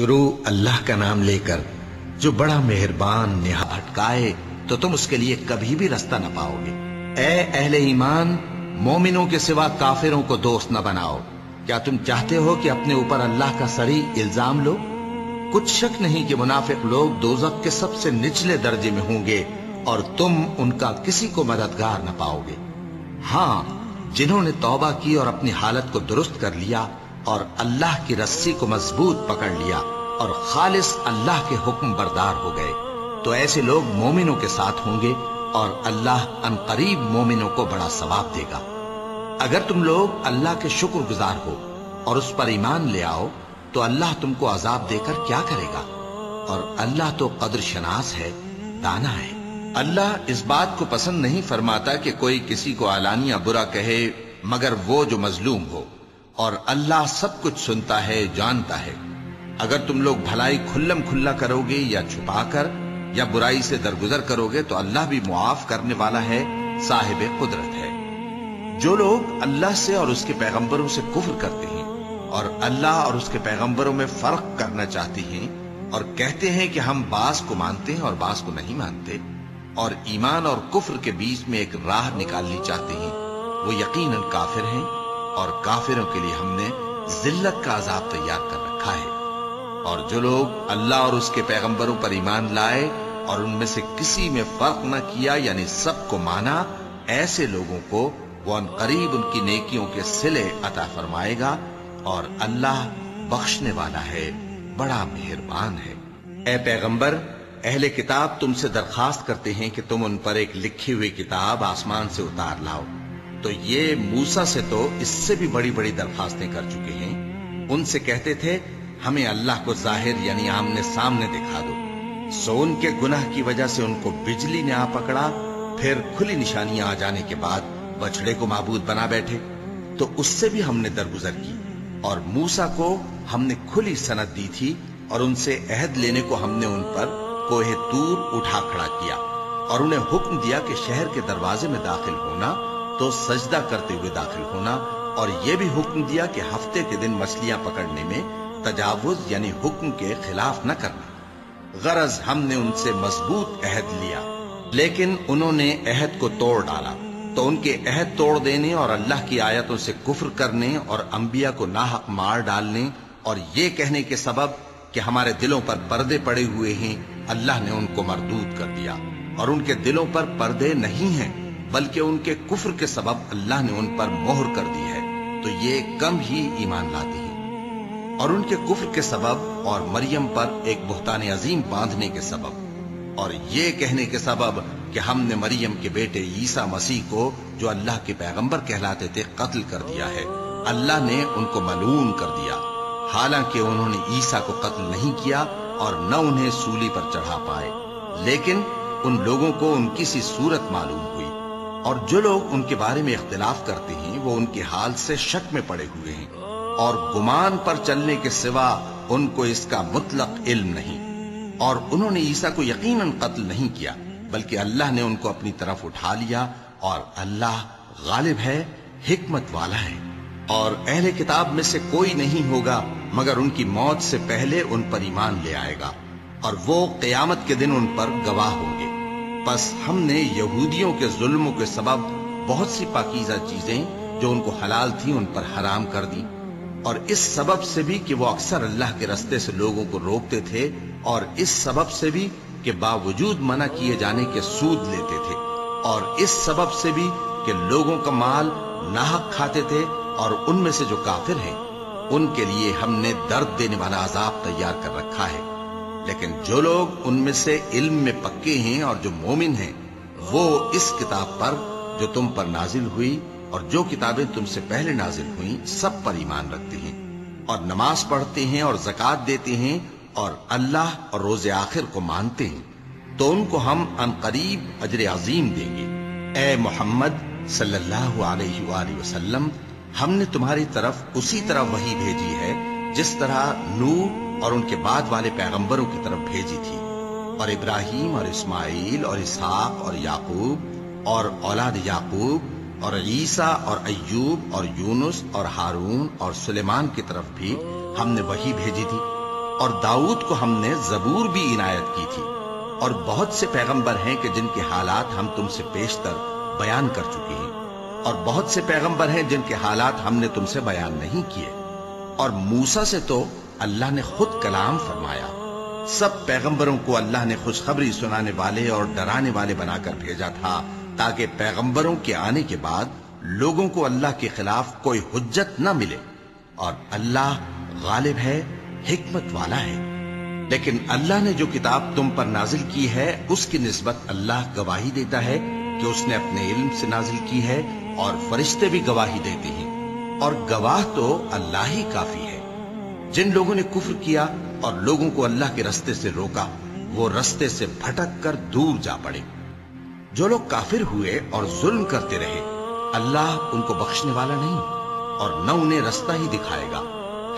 شروع اللہ کا نام لے کر جو بڑا مہربان نہایت ہٹکائے تو تم اس کے لیے کبھی بھی رستہ نہ پاؤ گے۔ اے اہل ایمان، مومنوں کے سوا کافروں کو دوست نہ بناؤ۔ کیا تم چاہتے ہو کہ اپنے اوپر اللہ کا صریح الزام لو؟ کچھ شک نہیں کہ منافق لوگ دوزخ کے سب سے نچلے درجے میں ہوں گے اور تم ان کا کسی کو مددگار نہ پاؤ گے۔ ہاں، جنہوں نے توبہ کی اور اپنی حالت کو درست کر لیا اور اللہ کی رسی کو مضبوط پکڑ لیا اور خالص اللہ کے حکم بردار ہو گئے تو ایسے لوگ مومنوں کے ساتھ ہوں گے اور اللہ ان قریب مومنوں کو بڑا ثواب دے گا۔ اگر تم لوگ اللہ کے شکر گزار ہو اور اس پر ایمان لے آؤ تو اللہ تم کو عذاب دے کر کیا کرے گا؟ اور اللہ تو قدر شناس ہے، دانا ہے۔ اللہ اس بات کو پسند نہیں فرماتا کہ کوئی کسی کو علانیہ برا کہے مگر وہ جو مظلوم ہو، اور اللہ سب کچھ سنتا ہے، جانتا ہے۔ اگر تم لوگ بھلائی کھلم کھلا کرو گے یا چھپا کر یا برائی سے درگزر کرو گے تو اللہ بھی معاف کرنے والا ہے، صاحب قدرت ہے۔ جو لوگ اللہ سے اور اس کے پیغمبروں سے کفر کرتے ہیں اور اللہ اور اس کے پیغمبروں میں فرق کرنا چاہتے ہیں اور کہتے ہیں کہ ہم بعض کو مانتے ہیں اور بعض کو نہیں مانتے، اور ایمان اور کفر کے بیچ میں ایک راہ نکالنی چاہتے ہیں، وہ یقیناً کافر ہیں، اور کافروں کے لیے ہم نے ذلت کا عذاب تیار کر رکھا ہے۔ اور جو لوگ اللہ اور اس کے پیغمبروں پر ایمان لائے اور ان میں سے کسی میں فرق نہ کیا یعنی سب کو مانا، ایسے لوگوں کو وہ ان قریب ان کی نیکیوں کے صلے عطا فرمائے گا، اور اللہ بخشنے والا ہے، بڑا مہربان ہے۔ اے پیغمبر، اہل کتاب تم سے درخواست کرتے ہیں کہ تم ان پر ایک لکھی ہوئی کتاب آسمان سے اتار لاؤ، تو یہ موسیٰ سے تو اس سے بھی بڑی بڑی درخواستیں کر چکے ہیں۔ ان سے کہتے تھے ہمیں اللہ کو ظاہر یعنی آمنے سامنے دکھا دو، سو ان کے گناہ کی وجہ سے ان کو بجلی نے آ پکڑا، پھر کھلی نشانیاں آ جانے کے بعد بچڑے کو معبود بنا بیٹھے، تو اس سے بھی ہم نے درگزر کی۔ اور موسیٰ کو ہم نے کھلی سند دی تھی اور ان سے عہد لینے کو ہم نے ان پر کوہ طور اٹھا کھڑا کیا، اور انہیں حکم دیا کہ شہر کے دروازے میں داخل ہونا تو سجدہ کرتے ہوئے داخل ہونا، اور یہ بھی حکم دیا کہ ہفتے کے دن مچھلیاں پکڑنے میں تجاوز یعنی حکم کے خلاف نہ کرنا۔ غرض ہم نے ان سے مضبوط عہد لیا، لیکن انہوں نے عہد کو توڑ ڈالا، تو ان کے عہد توڑ دینے اور اللہ کی آیتوں سے کفر کرنے اور انبیاء کو ناحق مار ڈالنے اور یہ کہنے کے سبب کہ ہمارے دلوں پر پردے پڑے ہوئے ہیں، اللہ نے ان کو مردود کر دیا۔ اور ان کے دلوں پر پردے نہیں ہیں بلکہ ان کے کفر کے سبب اللہ نے ان پر مہر کر دی ہے، تو یہ کم ہی ایمان لاتے ہیں۔ اور ان کے کفر کے سبب اور مریم پر ایک بہتان عظیم باندھنے کے سبب اور یہ کہنے کے سبب کہ ہم نے مریم کے بیٹے عیسیٰ مسیح کو جو اللہ کے پیغمبر کہلاتے تھے قتل کر دیا ہے، اللہ نے ان کو ملعون کر دیا، حالانکہ انہوں نے عیسیٰ کو قتل نہیں کیا اور نہ انہیں سولی پر چڑھا پائے، لیکن ان لوگوں کو ان کی سی صورت معلوم ہوئی۔ اور جو لوگ ان کے بارے میں اختلاف کرتے ہیں وہ ان کے حال سے شک میں پڑے ہوئے ہیں، اور گمان پر چلنے کے سوا ان کو اس کا مطلق علم نہیں۔ اور انہوں نے عیسیٰ کو یقیناً قتل نہیں کیا بلکہ اللہ نے ان کو اپنی طرف اٹھا لیا، اور اللہ غالب ہے، حکمت والا ہے۔ اور اہل کتاب میں سے کوئی نہیں ہوگا مگر ان کی موت سے پہلے ان پر ایمان لے آئے گا، اور وہ قیامت کے دن ان پر گواہ ہوں گے۔ پس ہم نے یہودیوں کے ظلموں کے سبب بہت سی پاکیزہ چیزیں جو ان کو حلال تھیں ان پر حرام کر دی، اور اس سبب سے بھی کہ وہ اکثر اللہ کے رستے سے لوگوں کو روکتے تھے، اور اس سبب سے بھی کہ باوجود منع کیے جانے کے سود لیتے تھے، اور اس سبب سے بھی کہ لوگوں کا مال ناحق کھاتے تھے، اور ان میں سے جو کافر ہیں ان کے لیے ہم نے درد دینے والا عذاب تیار کر رکھا ہے۔ لیکن جو لوگ ان میں سے علم میں پکے ہیں اور جو مومن ہیں وہ اس کتاب پر جو تم پر نازل ہوئی اور جو کتابیں تم سے پہلے نازل ہوئیں سب پر ایمان رکھتے ہیں، اور نماز پڑھتے ہیں اور زکوٰۃ دیتے ہیں اور اللہ اور روز آخر کو مانتے ہیں، تو ان کو ہم ان قریب اجر عظیم دیں گے۔ اے محمد صلی اللہ علیہ وآلہ وسلم، ہم نے تمہاری طرف اسی طرح وحی بھیجی ہے جس طرح نوح اور ان کے بعد والے پیغمبروں کی طرف بھیجی تھی، اور ابراہیم اور اسماعیل اور اسحاق اور یعقوب اور اولاد یعقوب اور عیسیٰ اور ایوب اور یونس اور ہارون اور سلیمان کی طرف بھی ہم نے وحی بھیجی تھی، اور داؤد کو ہم نے زبور بھی عنایت کی تھی، اور بہت سے پیغمبر ہیں کہ جن کے حالات ہم تم سے پیشتر بیان کر چکے ہیں، اور بہت سے پیغمبر ہیں جن کے حالات ہم نے تم سے بیان نہیں کیے۔ اور موسیٰ سے تو اللہ نے خود کلام فرمایا۔ سب پیغمبروں کو اللہ نے خوشخبری سنانے والے اور ڈرانے والے بنا کر بھیجا تھا، تاکہ پیغمبروں کے آنے کے بعد لوگوں کو اللہ کے خلاف کوئی حجت نہ ملے، اور اللہ غالب ہے، حکمت والا ہے۔ لیکن اللہ نے جو کتاب تم پر نازل کی ہے اس کی نسبت اللہ گواہی دیتا ہے کہ اس نے اپنے علم سے نازل کی ہے، اور فرشتے بھی گواہی دیتے ہیں، اور گواہ تو اللہ ہی کافی ہے۔ جن لوگوں نے کفر کیا اور لوگوں کو اللہ کے رستے سے روکا، وہ رستے سے بھٹک کر دور جا پڑے۔ جو لوگ کافر ہوئے اور ظلم کرتے رہے، اللہ ان کو بخشنے والا نہیں، اور نہ انہیں رستہ ہی دکھائے گا،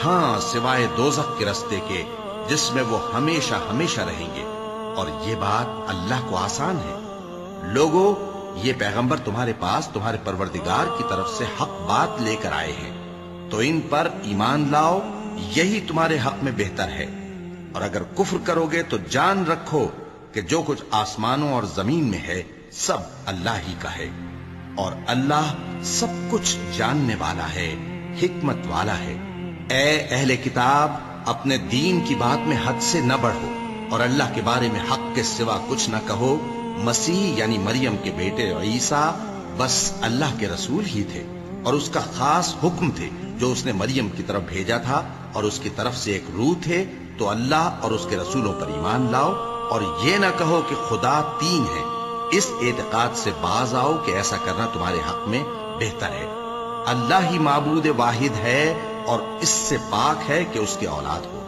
ہاں سوائے دوزخ کے رستے کے جس میں وہ ہمیشہ ہمیشہ رہیں گے، اور یہ بات اللہ کو آسان ہے۔ لوگو، یہ پیغمبر تمہارے پاس تمہارے پروردگار کی طرف سے حق بات لے کر آئے ہیں، تو ان پر ایمان لاؤ، یہی تمہارے حق میں بہتر ہے۔ اور اگر کفر کرو گے تو جان رکھو کہ جو کچھ آسمانوں اور زمین میں ہے سب اللہ ہی کا ہے، اور اللہ سب کچھ جاننے والا ہے، حکمت والا ہے۔ اے اہل کتاب، اپنے دین کی بات میں حد سے نہ بڑھو، اور اللہ کے بارے میں حق کے سوا کچھ نہ کہو۔ مسیح یعنی مریم کے بیٹے عیسیٰ بس اللہ کے رسول ہی تھے، اور اس کا خاص حکم تھے جو اس نے مریم کی طرف بھیجا تھا، اور اس کی طرف سے ایک روح تھے۔ تو اللہ اور اس کے رسولوں پر ایمان لاؤ، اور یہ نہ کہو کہ خدا تین ہے۔ اس اعتقاد سے باز آؤ کہ ایسا کرنا تمہارے حق میں بہتر ہے۔ اللہ ہی معبود واحد ہے، اور اس سے پاک ہے کہ اس کی اولاد ہو۔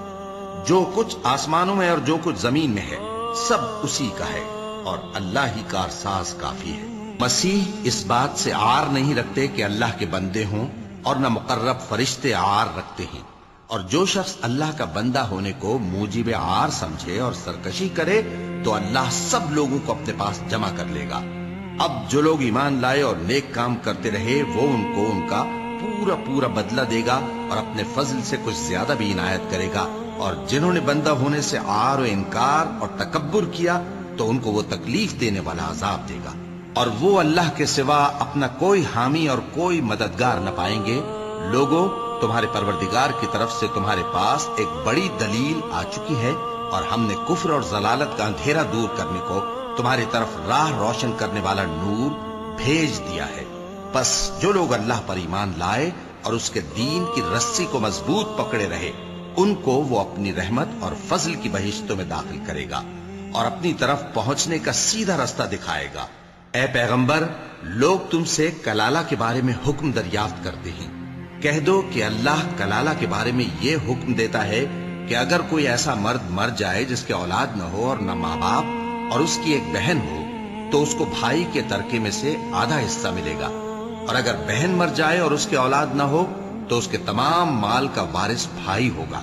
جو کچھ آسمانوں میں اور جو کچھ زمین میں ہے سب اسی کا ہے، اور اللہ ہی کارساز کافی ہے۔ مسیح اس بات سے عار نہیں رکھتے کہ اللہ کے بندے ہوں، اور نہ مقرب فرشتے عار رکھتے ہیں، اور جو شخص اللہ کا بندہ ہونے کو موجب عار سمجھے اور سرکشی کرے تو اللہ سب لوگوں کو اپنے پاس جمع کر لے گا۔ اب جو لوگ ایمان لائے اور نیک کام کرتے رہے وہ ان کو ان کا پورا پورا بدلہ دے گا، اور اپنے فضل سے کچھ زیادہ بھی عنایت کرے گا۔ اور جنہوں نے بندہ ہونے سے عار و انکار اور تکبر کیا تو ان کو وہ تکلیف دینے والا عذاب دے گا، اور وہ اللہ کے سوا اپنا کوئی حامی اور کوئی مددگار نہ پائیں گے۔ لوگو، تمہارے پروردگار کی طرف سے تمہارے پاس ایک بڑی دلیل آ چکی ہے، اور ہم نے کفر اور ضلالت کا اندھیرا دور کرنے کو تمہاری طرف راہ روشن کرنے والا نور بھیج دیا ہے۔ بس جو لوگ اللہ پر ایمان لائے اور اس کے دین کی رسی کو مضبوط پکڑے رہے، ان کو وہ اپنی رحمت اور فضل کی بہشتوں میں داخل کرے گا، اور اپنی طرف پہنچنے کا سیدھا راستہ دکھائے گا۔ اے پیغمبر، لوگ تم سے کلالہ کے بارے میں حکم دریافت کرتے ہیں۔ کہہ دو کہ اللہ کلالہ کے بارے میں یہ حکم دیتا ہے کہ اگر کوئی ایسا مرد مر جائے جس کے اولاد نہ ہو اور نہ ماں باپ، اور اس کی ایک بہن ہو، تو اس کو بھائی کے ترکے میں سے آدھا حصہ ملے گا، اور اگر بہن مر جائے اور اس کے اولاد نہ ہو تو اس کے تمام مال کا وارث بھائی ہوگا۔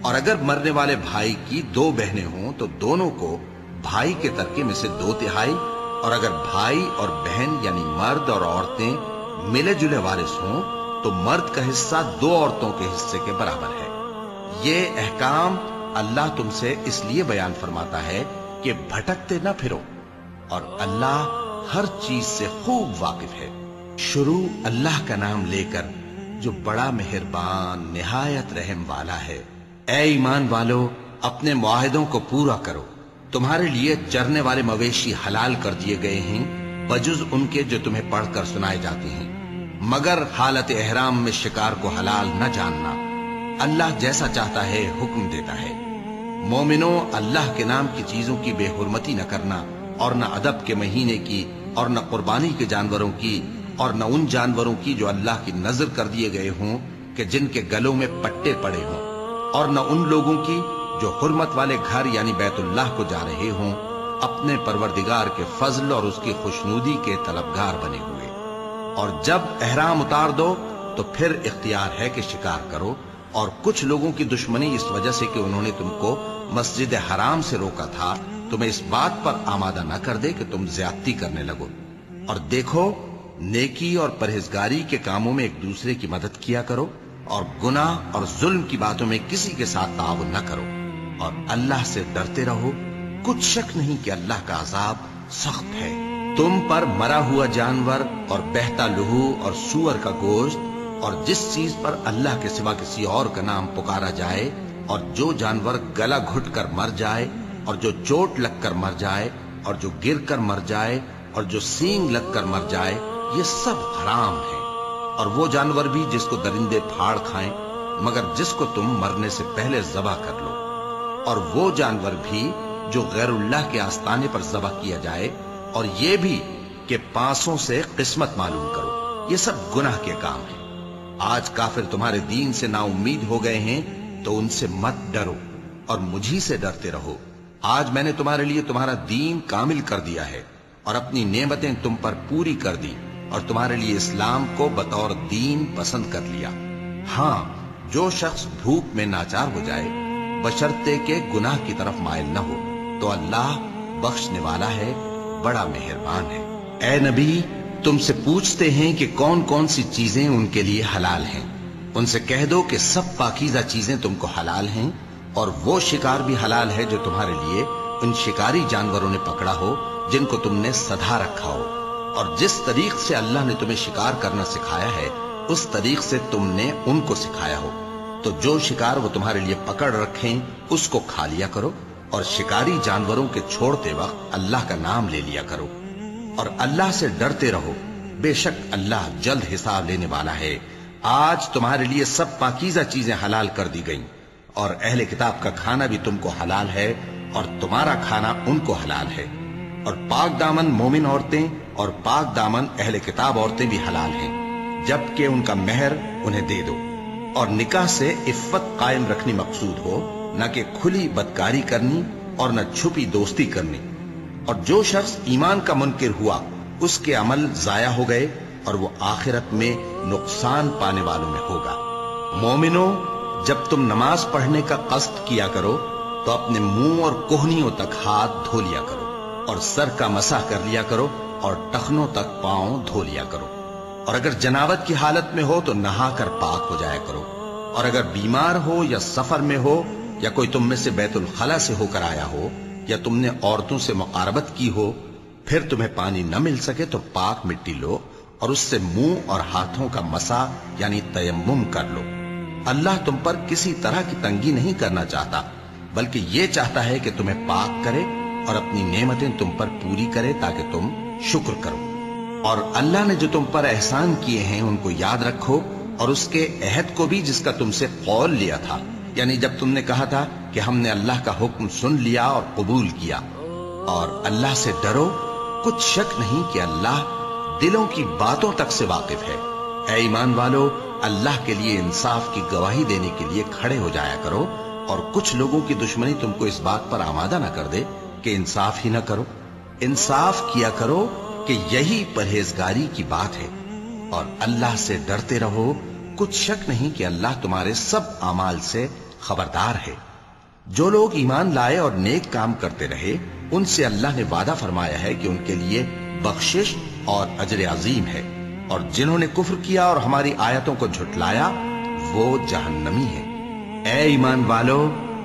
اور اگر مرنے والے بھائی کی دو بہنیں ہوں تو دونوں کو بھائی کے ترکے میں سے 2/3، اور اگر بھائی اور بہن یعنی مرد اور عورتیں ملے جلے وارث ہوں تو مرد کا حصہ 2 عورتوں کے حصے کے برابر ہے۔ یہ احکام اللہ تم سے اس لیے بیان فرماتا ہے کہ بھٹکتے نہ پھرو، اور اللہ ہر چیز سے خوب واقف ہے۔ شروع اللہ کا نام لے کر جو بڑا مہربان نہایت رحم والا ہے۔ اے ایمان والو، اپنے معاہدوں کو پورا کرو۔ تمہارے لیے چرنے والے مویشی حلال کر دیے گئے ہیں بجز ان کے جو تمہیں پڑھ کر سنائے جاتے ہیں، مگر حالت احرام میں شکار کو حلال نہ جاننا۔ اللہ جیسا چاہتا ہے حکم دیتا ہے۔ مومنوں، اللہ کے نام کی چیزوں کی بے حرمتی نہ کرنا، اور نہ ادب کے مہینے کی، اور نہ قربانی کے جانوروں کی، اور نہ ان جانوروں کی جو اللہ کی نذر کر دیے گئے ہوں کہ جن کے گلوں میں پٹے پڑے ہوں، اور نہ ان لوگوں کی جو حرمت والے گھر یعنی بیت اللہ کو جا رہے ہوں، اپنے پروردگار کے فضل اور اس کی خوشنودی کے طلبگار بنے ہوئے۔ اور جب احرام اتار دو تو پھر اختیار ہے کہ شکار کرو، اور کچھ لوگوں کی دشمنی اس وجہ سے کہ انہوں نے تم کو مسجد حرام سے روکا تھا تمہیں اس بات پر آمادہ نہ کر دے کہ تم زیادتی کرنے لگو۔ اور دیکھو، نیکی اور پرہیزگاری کے کاموں میں ایک دوسرے کی مدد کیا کرو، اور گناہ اور ظلم کی باتوں میں کسی کے ساتھ تعاون نہ کرو، اور اللہ سے ڈرتے رہو، کچھ شک نہیں کہ اللہ کا عذاب سخت ہے۔ تم پر مرا ہوا جانور اور بہتا لہو اور سور کا گوشت اور جس چیز پر اللہ کے سوا کسی اور کا نام پکارا جائے، اور جو جانور گلا گھٹ کر مر جائے، اور جو چوٹ لگ کر مر جائے، اور جو گر کر مر جائے، اور جو سینگ لگ کر مر جائے، یہ سب حرام ہے۔ اور وہ جانور بھی جس کو درندے پھاڑ کھائیں، مگر جس کو تم مرنے سے پہلے ذبح کر لو، اور وہ جانور بھی جو غیر اللہ کے آستانے پر ذبح کیا جائے، اور یہ بھی کہ پانسوں سے قسمت معلوم کرو، یہ سب گناہ کے کام ہیں۔ آج کافر تمہارے دین سے نا امید ہو گئے ہیں تو ان سے مت ڈرو اور مجھی سے ڈرتے رہو۔ آج میں نے تمہارے لیے تمہارا دین کامل کر دیا ہے اور اپنی نعمتیں تم پر پوری کر دی، اور تمہارے لیے اسلام کو بطور دین پسند کر لیا۔ ہاں، جو شخص بھوک میں ناچار ہو جائے بشرطے کہ گناہ کی طرف مائل نہ ہو تو اللہ بخشنے والا ہے، بڑا مہربان ہے۔ اے نبی، تم سے پوچھتے ہیں کہ کون کون سی چیزیں ان کے لیے حلال ہیں، ان سے کہہ دو کہ سب پاکیزہ چیزیں تم کو حلال ہیں، اور وہ شکار بھی حلال ہے جو تمہارے لیے ان شکاری جانوروں نے پکڑا ہو جن کو تم نے سدھا رکھا ہو، اور جس طریق سے اللہ نے تمہیں شکار کرنا سکھایا ہے اس طریق سے تم نے ان کو سکھایا ہو، تو جو شکار وہ تمہارے لیے پکڑ رکھیں اس کو کھا لیا کرو، اور شکاری جانوروں کے چھوڑتے وقت اللہ کا نام لے لیا کرو، اور اللہ سے ڈرتے رہو، بے شک اللہ جلد حساب لینے والا ہے۔ آج تمہارے لیے سب پاکیزہ چیزیں حلال کر دی گئیں، اور اہل کتاب کا کھانا بھی تم کو حلال ہے اور تمہارا کھانا ان کو حلال ہے، اور پاک دامن مومن عورتیں اور پاک دامن اہل کتاب عورتیں بھی حلال ہیں، جبکہ ان کا مہر انہیں دے دو، اور نکاح سے عفت قائم رکھنی مقصود ہو، نہ کہ کھلی بدکاری کرنی اور نہ چھپی دوستی کرنی۔ اور جو شخص ایمان کا منکر ہوا اس کے عمل ضائع ہو گئے اور وہ آخرت میں نقصان پانے والوں میں ہوگا۔ مومنو، جب تم نماز پڑھنے کا قصد کیا کرو تو اپنے منہ اور کوہنیوں تک ہاتھ دھو لیا کرو، اور سر کا مسح کر لیا کرو، اور ٹخنوں تک پاؤں دھو لیا کرو، اور اگر جنابت کی حالت میں ہو تو نہا کر پاک ہو جایا کرو، اور اگر بیمار ہو یا سفر میں ہو یا کوئی تم میں سے بیت الخلا سے ہو کر آیا ہو یا تم نے عورتوں سے مقاربت کی ہو، پھر تمہیں پانی نہ مل سکے تو پاک مٹی لو اور اس سے منہ اور ہاتھوں کا مسح یعنی تیمم کر لو۔ اللہ تم پر کسی طرح کی تنگی نہیں کرنا چاہتا، بلکہ یہ چاہتا ہے کہ تمہیں پاک کرے اور اپنی نعمتیں تم پر پوری کرے تاکہ تم شکر کرو۔ اور اللہ نے جو تم پر احسان کیے ہیں ان کو یاد رکھو، اور اس کے عہد کو بھی جس کا تم سے قول لیا تھا، یعنی جب تم نے کہا تھا کہ ہم نے اللہ کا حکم سن لیا اور قبول کیا۔ اور اللہ سے ڈرو، کچھ شک نہیں کہ اللہ دلوں کی باتوں تک سے واقف ہے۔ اے ایمان والو، اللہ کے لیے انصاف کی گواہی دینے کے لیے کھڑے ہو جایا کرو، اور کچھ لوگوں کی دشمنی تم کو اس بات پر آمادہ نہ کر دے کہ انصاف ہی نہ کرو۔ انصاف کیا کرو کہ یہی پرہیزگاری کی بات ہے، اور اللہ سے ڈرتے رہو، کچھ شک نہیں کہ اللہ تمہارے سب اعمال سے خبردار ہے۔ جو لوگ ایمان لائے اور نیک کام کرتے رہے ان سے اللہ نے وعدہ فرمایا ہے کہ ان کے لیے بخشش اور اجر عظیم ہے، اور جنہوں نے کفر کیا اور ہماری آیتوں کو جھٹلایا وہ جہنمی ہے۔ اے ایمان والو،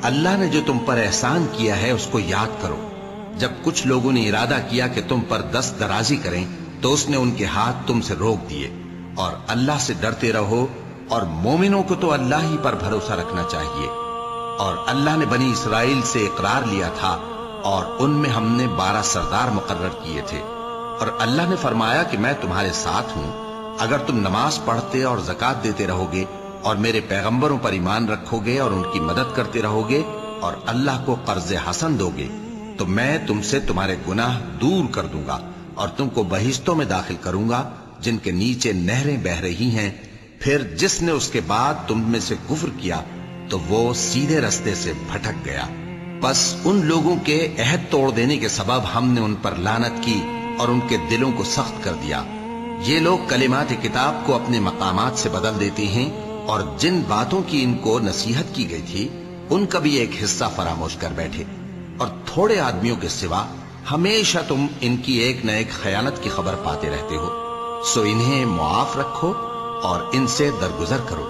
اللہ نے جو تم پر احسان کیا ہے اس کو یاد کرو۔ جب کچھ لوگوں نے ارادہ کیا کہ تم پر دست درازی کریں تو اس نے ان کے ہاتھ تم سے روک دیے، اور اللہ سے ڈرتے رہو، اور مومنوں کو تو اللہ ہی پر بھروسہ رکھنا چاہیے۔ اور اللہ نے بنی اسرائیل سے اقرار لیا تھا اور ان میں ہم نے 12 سردار مقرر کیے تھے، اور اللہ نے فرمایا کہ میں تمہارے ساتھ ہوں، اگر تم نماز پڑھتے اور زکوٰۃ دیتے رہو گے اور میرے پیغمبروں پر ایمان رکھو گے اور ان کی مدد کرتے رہو گے اور اللہ کو قرض حسن دو گے تو میں تم سے تمہارے گناہ دور کر دوں گا اور تم کو بہشتوں میں داخل کروں گا جن کے نیچے نہریں بہ رہی ہیں۔ پھر جس نے اس کے بعد تم میں سے کفر کیا تو وہ سیدھے رستے سے بھٹک گیا۔ بس ان لوگوں کے عہد توڑ دینے کے سبب ہم نے ان پر لعنت کی اور ان کے دلوں کو سخت کر دیا۔ یہ لوگ کلمات کتاب کو اپنے مقامات سے بدل دیتے ہیں، اور جن باتوں کی ان کو نصیحت کی گئی تھی ان کا بھی ایک حصہ فراموش کر بیٹھے، اور تھوڑے آدمیوں کے سوا ہمیشہ تم ان کی ایک نہ ایک خیانت کی خبر پاتے رہتے ہو، سو انہیں معاف رکھو اور ان سے درگزر کرو۔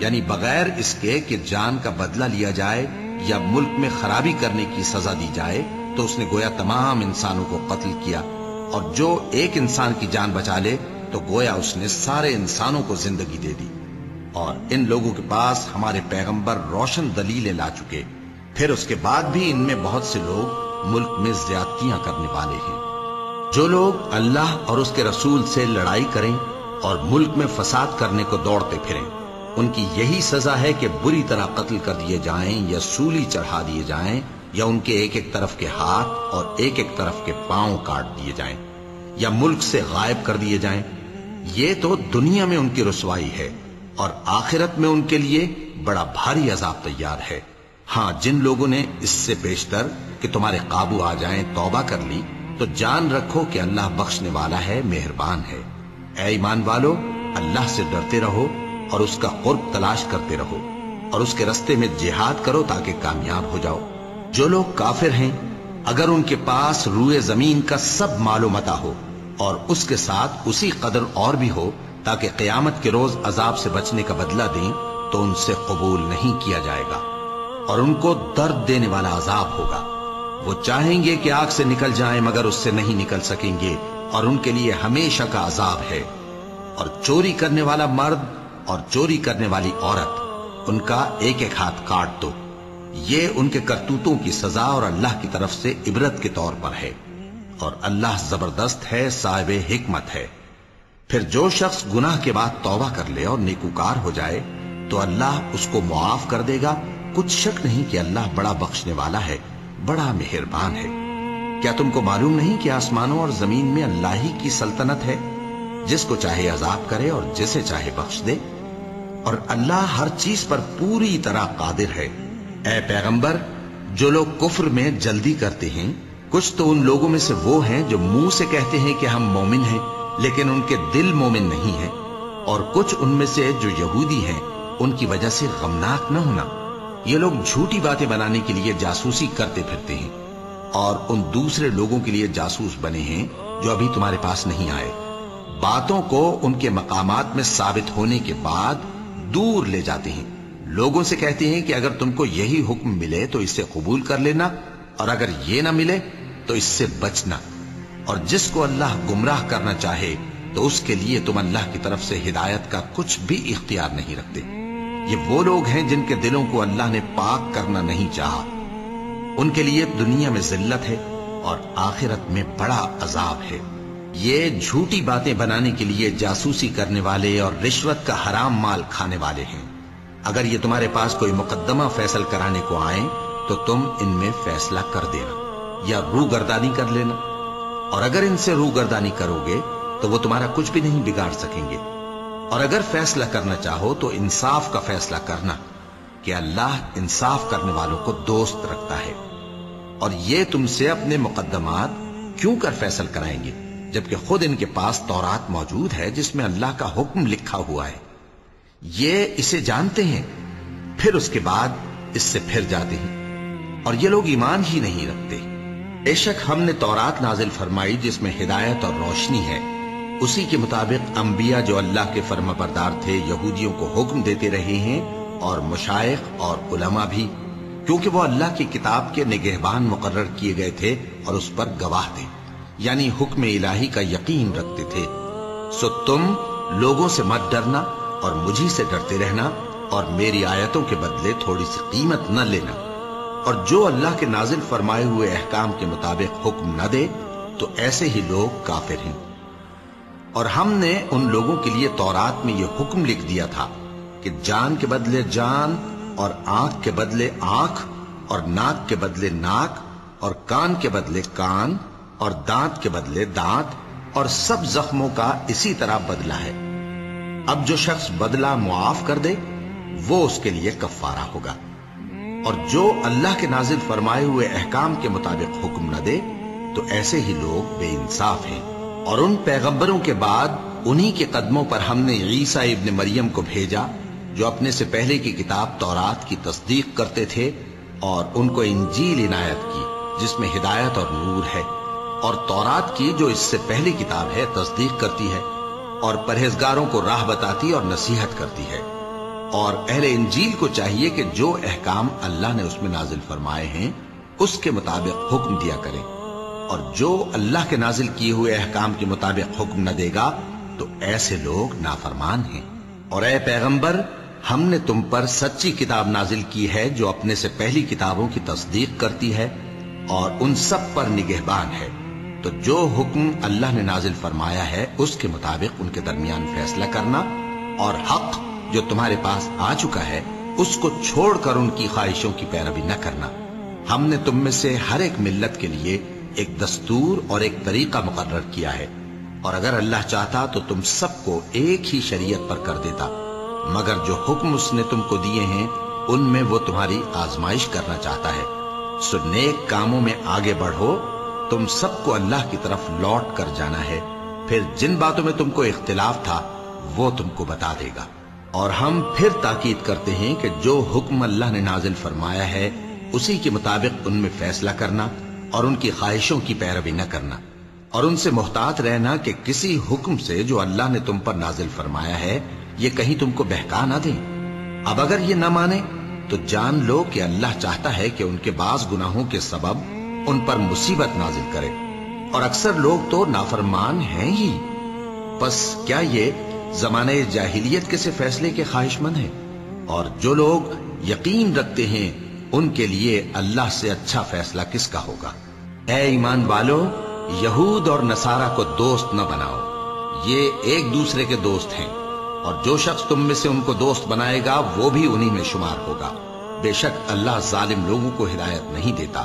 یعنی بغیر اس کے کہ جان کا بدلہ لیا جائے یا ملک میں خرابی کرنے کی سزا دی جائے، تو اس نے گویا تمام انسانوں کو قتل کیا، اور جو ایک انسان کی جان بچا لے تو گویا اس نے سارے انسانوں کو زندگی دے دی۔ اور ان لوگوں کے پاس ہمارے پیغمبر روشن دلیلیں لا چکے، پھر اس کے بعد بھی ان میں بہت سے لوگ ملک میں زیادتیاں کرنے والے ہیں۔ جو لوگ اللہ اور اس کے رسول سے لڑائی کریں اور ملک میں فساد کرنے کو دوڑتے پھریں، ان کی یہی سزا ہے کہ بری طرح قتل کر دیے جائیں یا سولی چڑھا دیے جائیں، یا ان کے ایک ایک طرف کے ہاتھ اور ایک ایک طرف کے پاؤں کاٹ دیے جائیں، یا ملک سے غائب کر دیے جائیں۔ یہ تو دنیا میں ان کی رسوائی ہے، اور آخرت میں ان کے لیے بڑا بھاری عذاب تیار ہے۔ ہاں، جن لوگوں نے اس سے پیشتر کہ تمہارے قابو آ جائیں توبہ کر لی، تو جان رکھو کہ اللہ بخشنے والا ہے، مہربان ہے۔ اے ایمان والو، اللہ سے ڈرتے رہو اور اس کا قرب تلاش کرتے رہو، اور اس کے رستے میں جہاد کرو تاکہ کامیاب ہو جاؤ۔ جو لوگ کافر ہیں، اگر ان کے پاس روئے زمین کا سب مال و متاع ہو اور اس کے ساتھ اسی قدر اور بھی ہو تاکہ قیامت کے روز عذاب سے بچنے کا بدلہ دیں، تو ان سے قبول نہیں کیا جائے گا، اور ان کو درد دینے والا عذاب ہوگا۔ وہ چاہیں گے کہ آگ سے نکل جائیں مگر اس سے نہیں نکل سکیں گے، اور ان کے لیے ہمیشہ کا عذاب ہے۔ اور چوری کرنے والا مرد اور چوری کرنے والی عورت، ان کا ایک ایک ہاتھ کاٹ دو۔ یہ ان کے کرتوتوں کی سزا اور اللہ کی طرف سے عبرت کے طور پر ہے، اور اللہ زبردست ہے، صاحب حکمت ہے۔ پھر جو شخص گناہ کے بعد توبہ کر لے اور نیکوکار ہو جائے تو اللہ اس کو معاف کر دے گا۔ کچھ شک نہیں کہ اللہ بڑا بخشنے والا ہے، بڑا مہربان ہے۔ کیا تم کو معلوم نہیں کہ آسمانوں اور زمین میں اللہ ہی کی سلطنت ہے، جس کو چاہے عذاب کرے اور جسے چاہے بخش دے، اور اللہ ہر چیز پر پوری طرح قادر ہے۔ اے پیغمبر، جو لوگ کفر میں جلدی کرتے ہیں، کچھ تو ان لوگوں میں سے وہ ہیں جو منہ سے کہتے ہیں کہ ہم مومن ہیں لیکن ان کے دل مومن نہیں ہیں، اور کچھ ان میں سے جو یہودی ہیں، ان کی وجہ سے غمناک نہ ہونا۔ یہ لوگ جھوٹی باتیں بنانے کے لیے جاسوسی کرتے پھرتے ہیں، اور ان دوسرے لوگوں کے لیے جاسوس بنے ہیں جو ابھی تمہارے پاس نہیں آئے۔ باتوں کو ان کے مقامات میں ثابت ہونے کے بعد دور لے جاتے ہیں، لوگوں سے کہتے ہیں کہ اگر تم کو یہی حکم ملے تو اسے قبول کر لینا، اور اگر یہ نہ ملے تو اس سے بچنا، اور جس کو اللہ گمراہ کرنا چاہے تو اس کے لیے تم اللہ کی طرف سے ہدایت کا کچھ بھی اختیار نہیں رکھتے۔ یہ وہ لوگ ہیں جن کے دلوں کو اللہ نے پاک کرنا نہیں چاہا، ان کے لیے دنیا میں ذلت ہے اور آخرت میں بڑا عذاب ہے۔ یہ جھوٹی باتیں بنانے کے لیے جاسوسی کرنے والے اور رشوت کا حرام مال کھانے والے ہیں۔ اگر یہ تمہارے پاس کوئی مقدمہ فیصل کرانے کو آئیں تو تم ان میں فیصلہ کر دینا یا روگردانی کر لینا، اور اگر ان سے روگردانی کرو گے تو وہ تمہارا کچھ بھی نہیں بگاڑ سکیں گے۔ اور اگر فیصلہ کرنا چاہو تو انصاف کا فیصلہ کرنا، کہ اللہ انصاف کرنے والوں کو دوست رکھتا ہے۔ اور یہ تم سے اپنے مقدمات کیوں کر فیصل کرائیں گے جبکہ خود ان کے پاس تورات موجود ہے جس میں اللہ کا حکم لکھا ہوا ہے۔ یہ اسے جانتے ہیں، پھر اس کے بعد اس سے پھر جاتے ہیں، اور یہ لوگ ایمان ہی نہیں رکھتے۔ بے شک ہم نے تورات نازل فرمائی جس میں ہدایت اور روشنی ہے، اسی کے مطابق انبیاء جو اللہ کے فرما بردار تھے یہودیوں کو حکم دیتے رہے ہیں، اور مشائخ اور علماء بھی، کیونکہ وہ اللہ کی کتاب کے نگہبان مقرر کیے گئے تھے اور اس پر گواہ تھے، یعنی حکم الہی کا یقین رکھتے تھے۔ سو تم لوگوں سے مت ڈرنا اور مجھی سے ڈرتے رہنا، اور میری آیتوں کے بدلے تھوڑی سی قیمت نہ لینا، اور جو اللہ کے نازل فرمائے ہوئے احکام کے مطابق حکم نہ دے تو ایسے ہی لوگ کافر ہیں۔ اور ہم نے ان لوگوں کے لیے تورات میں یہ حکم لکھ دیا تھا کہ جان کے بدلے جان، اور آنکھ کے بدلے آنکھ، اور ناک کے بدلے ناک، اور کان کے بدلے کان، اور دانت کے بدلے دانت، اور سب زخموں کا اسی طرح بدلہ ہے۔ اب جو شخص بدلہ معاف کر دے وہ اس کے لیے کفارہ ہوگا، اور جو اللہ کے نازل فرمائے ہوئے احکام کے مطابق حکم نہ دے تو ایسے ہی لوگ بے انصاف ہیں۔ اور ان پیغمبروں کے بعد انہی کے قدموں پر ہم نے عیسیٰ ابن مریم کو بھیجا جو اپنے سے پہلے کی کتاب تورات کی تصدیق کرتے تھے، اور ان کو انجیل عنایت کی جس میں ہدایت اور نور ہے، اور تورات کی جو اس سے پہلی کتاب ہے تصدیق کرتی ہے، اور پرہیزگاروں کو راہ بتاتی اور نصیحت کرتی ہے۔ اور اہل انجیل کو چاہیے کہ جو احکام اللہ نے اس میں نازل فرمائے ہیں اس کے مطابق حکم دیا کریں، اور جو اللہ کے نازل کیے ہوئے احکام کے مطابق حکم نہ دے گا تو ایسے لوگ نافرمان ہیں۔ اور اے پیغمبر، ہم نے تم پر سچی کتاب نازل کی ہے جو اپنے سے پہلی کتابوں کی تصدیق کرتی ہے اور ان سب پر نگہبان ہے، تو جو حکم اللہ نے نازل فرمایا ہے اس کے مطابق ان کے درمیان فیصلہ کرنا، اور حق جو تمہارے پاس آ چکا ہے اس کو چھوڑ کر ان کی خواہشوں کی پیروی نہ کرنا۔ ہم نے تم میں سے ہر ایک ملت کے لیے ایک دستور اور ایک طریقہ مقرر کیا ہے، اور اگر اللہ چاہتا تو تم سب کو ایک ہی شریعت پر کر دیتا، مگر جو حکم اس نے تم کو دیے ہیں ان میں وہ تمہاری آزمائش کرنا چاہتا ہے۔ سو نیک کاموں میں آگے بڑھو، تم سب کو اللہ کی طرف لوٹ کر جانا ہے، پھر جن باتوں میں تم کو اختلاف تھا وہ تم کو بتا دے گا۔ اور ہم پھر تاکید کرتے ہیں کہ جو حکم اللہ نے نازل فرمایا ہے اسی کے مطابق ان میں فیصلہ کرنا اور ان کی خواہشوں کی پیروی نہ کرنا، اور ان سے محتاط رہنا کہ کسی حکم سے جو اللہ نے تم پر نازل فرمایا ہے یہ کہیں تم کو بہکا نہ دیں۔ اب اگر یہ نہ مانے تو جان لو کہ اللہ چاہتا ہے کہ ان کے بعض گناہوں کے سبب ان پر مصیبت نازل کرے، اور اکثر لوگ تو نافرمان ہیں ہی۔ پس کیا یہ زمانے جاہلیت کے سے فیصلے کے خواہش مند ہیں؟ اور جو لوگ یقین رکھتے ہیں ان کے لیے اللہ سے اچھا فیصلہ کس کا ہوگا؟ اے ایمان والو، یہود اور نصارہ کو دوست نہ بناؤ، یہ ایک دوسرے کے دوست ہیں، اور جو شخص تم میں سے ان کو دوست بنائے گا وہ بھی انہی میں شمار ہوگا۔ بے شک اللہ ظالم لوگوں کو ہدایت نہیں دیتا۔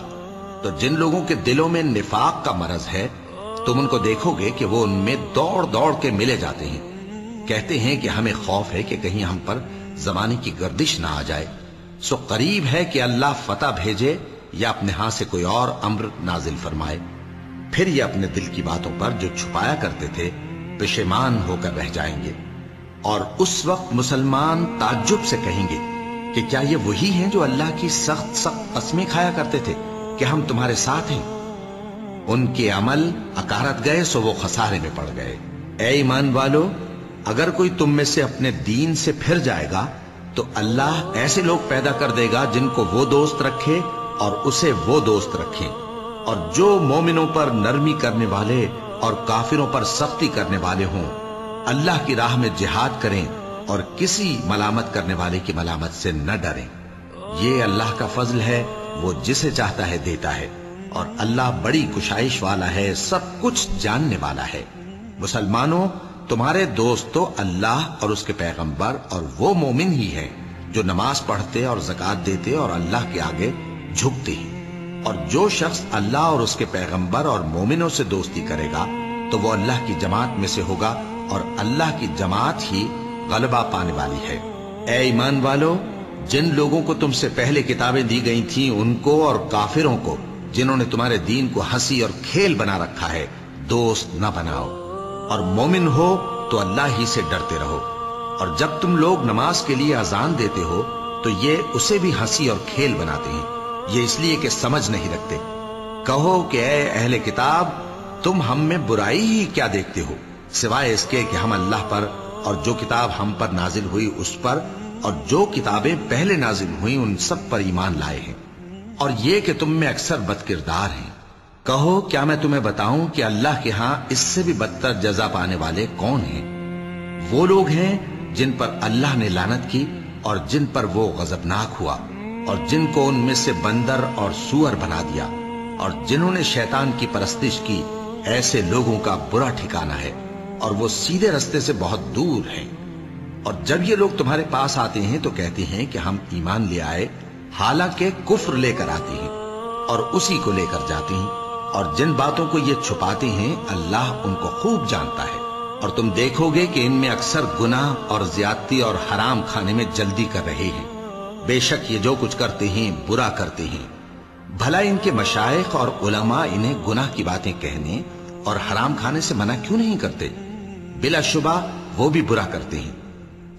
تو جن لوگوں کے دلوں میں نفاق کا مرض ہے تم ان کو دیکھو گے کہ وہ ان میں دوڑ دوڑ کے ملے جاتے ہیں، کہتے ہیں کہ ہمیں خوف ہے کہ کہیں ہم پر زمانے کی گردش نہ آ جائے۔ سو قریب ہے کہ اللہ فتح بھیجے یا اپنے ہاں سے کوئی اور امر نازل فرمائے، پھر یہ اپنے دل کی باتوں پر جو چھپایا کرتے تھے پشیمان ہو کر رہ جائیں گے، اور اس وقت مسلمان تعجب سے کہیں گے کہ کیا یہ وہی ہیں جو اللہ کی سخت سخت قسمیں کھایا کرتے تھے کہ ہم تمہارے ساتھ ہیں؟ ان کے عمل اکارت گئے سو وہ خسارے میں پڑ گئے۔ اے ایمان والو، اگر کوئی تم میں سے اپنے دین سے پھر جائے گا تو اللہ ایسے لوگ پیدا کر دے گا جن کو وہ دوست رکھے اور اسے وہ دوست رکھیں، اور جو مومنوں پر نرمی کرنے والے اور کافروں پر سختی کرنے والے ہوں، اللہ کی راہ میں جہاد کریں اور کسی ملامت کرنے والے کی ملامت سے نہ ڈریں۔ یہ اللہ کا فضل ہے، وہ جسے چاہتا ہے دیتا ہے، اور اللہ بڑی کشائش والا ہے، سب کچھ جاننے والا ہے۔ مسلمانوں، تمہارے دوست تو اللہ اور اس کے پیغمبر اور وہ مومن ہی ہیں جو نماز پڑھتے اور زکوٰۃ دیتے اور اللہ کے آگے جھکتے ہیں۔ اور جو شخص اللہ اور اس کے پیغمبر اور مومنوں سے دوستی کرے گا تو وہ اللہ کی جماعت میں سے ہوگا، اور اللہ کی جماعت ہی غلبہ پانے والی ہے۔ اے ایمان والو، جن لوگوں کو تم سے پہلے کتابیں دی گئی تھیں ان کو اور کافروں کو جنہوں نے تمہارے دین کو ہنسی اور کھیل بنا رکھا ہے دوست نہ بناؤ، اور مومن ہو تو اللہ ہی سے ڈرتے رہو۔ اور جب تم لوگ نماز کے لیے اذان دیتے ہو تو یہ اسے بھی ہنسی اور کھیل بناتے ہیں، یہ اس لیے کہ سمجھ نہیں رکھتے۔ کہو کہ اے اہل کتاب، تم ہم میں برائی ہی کیا دیکھتے ہو، سوائے اس کے کہ ہم اللہ پر اور جو کتاب ہم پر نازل ہوئی اس پر اور جو کتابیں پہلے نازل ہوئیں ان سب پر ایمان لائے ہیں، اور یہ کہ تم میں اکثر بد کردار ہیں۔ کہو کیا میں تمہیں بتاؤں کہ اللہ کے ہاں اس سے بھی بدتر جزا پانے والے کون ہیں؟ وہ لوگ ہیں جن پر اللہ نے لعنت کی اور جن پر وہ غضبناک ہوا، اور جن کو ان میں سے بندر اور سور بنا دیا، اور جنہوں نے شیطان کی پرستش کی، ایسے لوگوں کا برا ٹھکانہ ہے، اور وہ سیدھے رستے سے بہت دور ہیں۔ اور جب یہ لوگ تمہارے پاس آتے ہیں تو کہتے ہیں کہ ہم ایمان لے آئے، حالانکہ کفر لے کر آتے ہیں اور اسی کو لے کر جاتے ہیں، اور جن باتوں کو یہ چھپاتے ہیں اللہ ان کو خوب جانتا ہے۔ اور تم دیکھو گے کہ ان میں اکثر گناہ اور زیادتی اور حرام کھانے میں جلدی کر رہے ہیں، بے شک یہ جو کچھ کرتے ہیں برا کرتے ہیں۔ بھلا ان کے مشائخ اور علماء انہیں گناہ کی باتیں کہنے اور حرام کھانے سے منع کیوں نہیں کرتے؟ بلا شبہ وہ بھی برا کرتے ہیں۔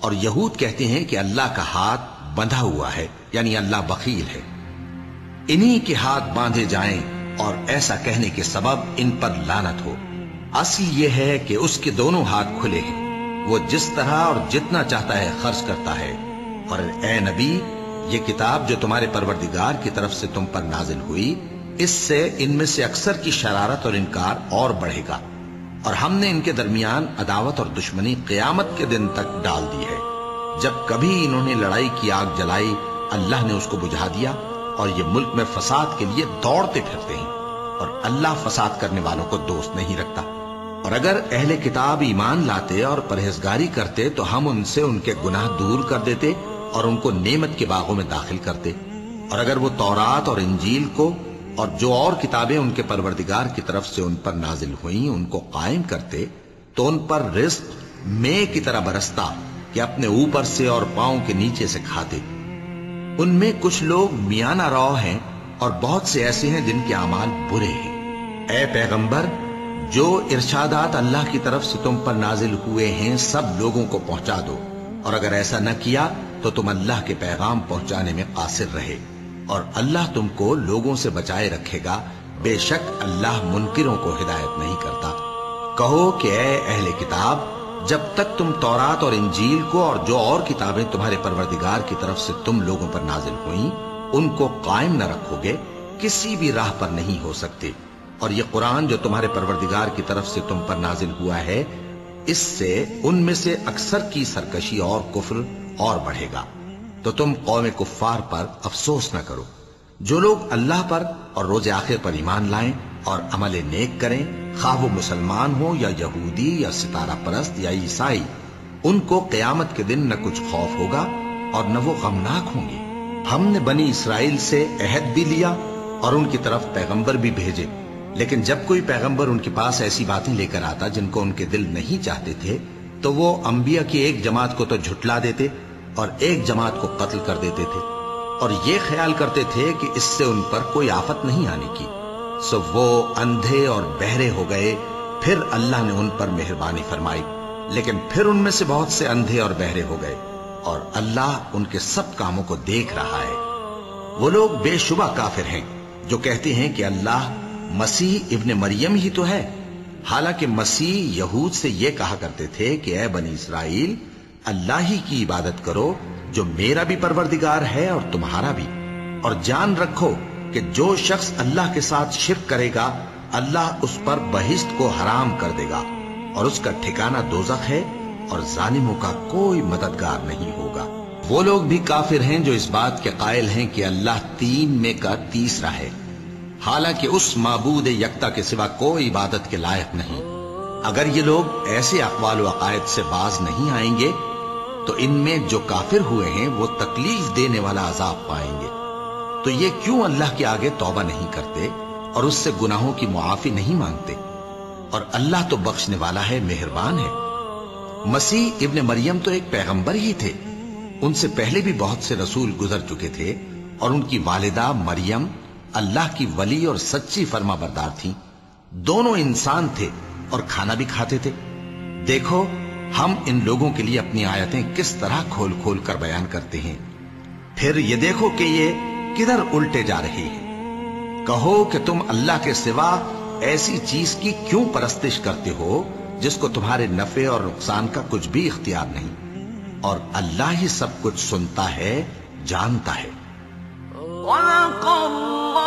اور یہود کہتے ہیں کہ اللہ کا ہاتھ بندھا ہوا ہے، یعنی اللہ بخیل ہے، انہی کے ہاتھ باندھے جائیں، اور ایسا کہنے کے سبب ان پر لعنت ہو۔ اصل یہ ہے کہ اس کے دونوں ہاتھ کھلے ہیں، وہ جس طرح اور جتنا چاہتا ہے خرچ کرتا ہے، اور اے نبی، یہ کتاب جو تمہارے پروردگار کی طرف سے تم پر نازل ہوئی، اس سے ان میں سے اکثر کی شرارت اور انکار اور بڑھے گا، اور ہم نے ان کے درمیان عداوت اور دشمنی قیامت کے دن تک ڈال دی ہے۔ جب کبھی انہوں نے لڑائی کی آگ جلائی، اللہ نے اس کو بجھا دیا، اور یہ ملک میں فساد کے لیے دوڑتے پھرتے ہیں، اور اللہ فساد کرنے والوں کو دوست نہیں رکھتا۔ اور اگر اہل کتاب ایمان لاتے اور پرہیزگاری کرتے تو ہم ان سے ان کے گناہ دور کر دیتے اور ان کو نعمت کے باغوں میں داخل کرتے، اور اگر وہ تورات اور انجیل کو اور جو اور کتابیں ان کے پروردگار کی طرف سے ان پر نازل ہوئیں ان کو قائم کرتے تو ان پر رزق مے کی طرح برستا کہ اپنے اوپر سے اور پاؤں کے نیچے سے کھاتے۔ ان میں کچھ لوگ میانہ رو ہیں اور بہت سے ایسے ہیں جن کے اعمال برے ہیں۔ اے پیغمبر، جو ارشادات اللہ کی طرف سے تم پر نازل ہوئے ہیں سب لوگوں کو پہنچا دو، اور اگر ایسا نہ کیا تو تم اللہ کے پیغام پہنچانے میں قاصر رہے، اور اللہ تم کو لوگوں سے بچائے رکھے گا، بے شک اللہ منکروں کو ہدایت نہیں کرتا۔ کہو کہ اے اہل کتاب، جب تک تم تورات اور انجیل کو اور جو اور کتابیں تمہارے پروردگار کی طرف سے تم لوگوں پر نازل ہوئیں ان کو قائم نہ رکھو گے، کسی بھی راہ پر نہیں ہو سکتے۔ اور یہ قرآن جو تمہارے پروردگار کی طرف سے تم پر نازل ہوا ہے، اس سے ان میں سے اکثر کی سرکشی اور کفر اور بڑھے گا، تو تم قوم کفار پر افسوس نہ کرو۔ جو لوگ اللہ پر اور روز آخر پر ایمان لائیں اور عمل نیک کریں، خواہ وہ مسلمان ہو یا یہودی یا ستارہ پرست یا عیسائی، ان کو قیامت کے دن نہ کچھ خوف ہوگا اور نہ وہ غمناک ہوں گے۔ ہم نے بنی اسرائیل سے عہد بھی لیا اور ان کی طرف پیغمبر بھی بھیجے، لیکن جب کوئی پیغمبر ان کے پاس ایسی باتیں لے کر آتا جن کو ان کے دل نہیں چاہتے تھے تو وہ انبیاء کی ایک جماعت کو تو جھٹلا دیتے اور ایک جماعت کو قتل کر دیتے تھے، اور یہ خیال کرتے تھے کہ اس سے ان پر کوئی آفت نہیں آنے کی، سو وہ اندھے اور بہرے ہو گئے۔ پھر اللہ نے ان پر مہربانی فرمائی، لیکن پھر ان میں سے بہت سے اندھے اور بہرے ہو گئے، اور اللہ ان کے سب کاموں کو دیکھ رہا ہے۔ وہ لوگ بے شبہ کافر ہیں جو کہتے ہیں کہ اللہ مسیح ابن مریم ہی تو ہے، حالانکہ مسیح یہود سے یہ کہا کرتے تھے کہ اے بنی اسرائیل، اللہ ہی کی عبادت کرو جو میرا بھی پروردگار ہے اور تمہارا بھی، اور جان رکھو کہ جو شخص اللہ کے ساتھ شرک کرے گا اللہ اس پر بہشت کو حرام کر دے گا، اور اس کا ٹھکانہ دوزخ ہے، اور ظالموں کا کوئی مددگار نہیں ہوگا۔ وہ لوگ بھی کافر ہیں جو اس بات کے قائل ہیں کہ اللہ تین میں کا تیسرا ہے، حالانکہ اس معبود یکتا کے سوا کوئی عبادت کے لائق نہیں۔ اگر یہ لوگ ایسے اقوال و عقائد سے باز نہیں آئیں گے تو ان میں جو کافر ہوئے ہیں وہ تکلیف دینے والا عذاب پائیں گے۔ تو یہ کیوں اللہ کے آگے توبہ نہیں کرتے اور اس سے گناہوں کی معافی نہیں مانگتے؟ اور اللہ تو بخشنے والا ہے، مہربان ہے۔ مسیح ابن مریم تو ایک پیغمبر ہی تھے، ان سے پہلے بھی بہت سے رسول گزر چکے تھے، اور ان کی والدہ مریم اللہ کی ولی اور سچی فرما بردار تھیں۔ دونوں انسان تھے اور کھانا بھی کھاتے تھے۔ دیکھو ہم ان لوگوں کے لیے اپنی آیتیں کس طرح کھول کھول کر بیان کرتے ہیں، پھر یہ دیکھو کہ یہ کدھر الٹے جا رہے ہیں۔ کہو کہ تم اللہ کے سوا ایسی چیز کی کیوں پرستش کرتے ہو جس کو تمہارے نفع اور نقصان کا کچھ بھی اختیار نہیں، اور اللہ ہی سب کچھ سنتا ہے، جانتا ہے۔ وَلَقَدْ